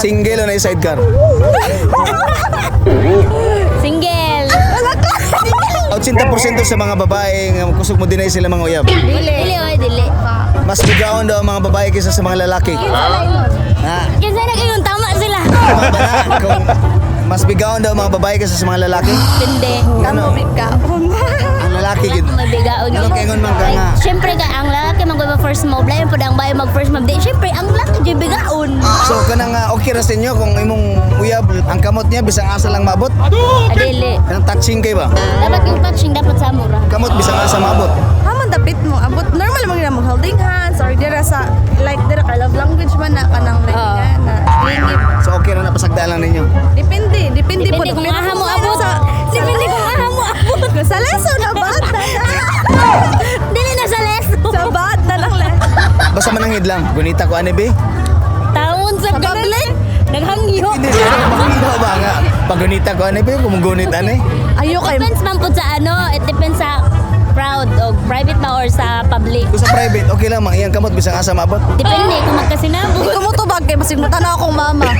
Single o na sidecar? Single. 80% sa mga babae nga kusog mo dinay sila mga uyab. Dili oy, dili. Mas bigaon daw ang mga babae kaysa sa mga lalaki. Ha? Kinsa na kayo tama sila. Tama ba na? Kung mas bigaon daw ang mga babae kaysa sa mga lalaki? Hindi. Ano? Ang lalaki gid. Magbigaon. Ano kay ngon man ka nga? Siyempre kay ang lalaki mag first mob lain pud ang bayo mag first mob. Di siyempre ang lalaki di bigaon. So kanang okay ra sa inyo kung imong uyab ang kamot niya bisang asa lang maabot? Adili. Kanang touching kay ba? Dapat yung touching dapat sa mura. Kamot bisang asa maabot. Haman dapit mo abot normal mo gina holding hands or dira sa like dira ka love language man na kanang like na lingip. So okay ra na pasagdaan lang ninyo. Depende po Depende kung aha mo abot. Depende kung aha mo abot. sa leso na bata na. Dili na sa leso. Sa bata lang lang. Basta manangid lang. Gunita ko ani be. Taon sa public? Naghangyo. Hindi siya makita ba nga. Pag gunita ko ani be, kumugunit ani. Ayo kay Depends man po sa ano, it depends sa crowd o private ba or sa public. Kung sa private, okay lang mang iyang kamot bisang asa maabot. Depende kung magkasinabot. Ikaw mo to bagay basig mo tanaw akong mama.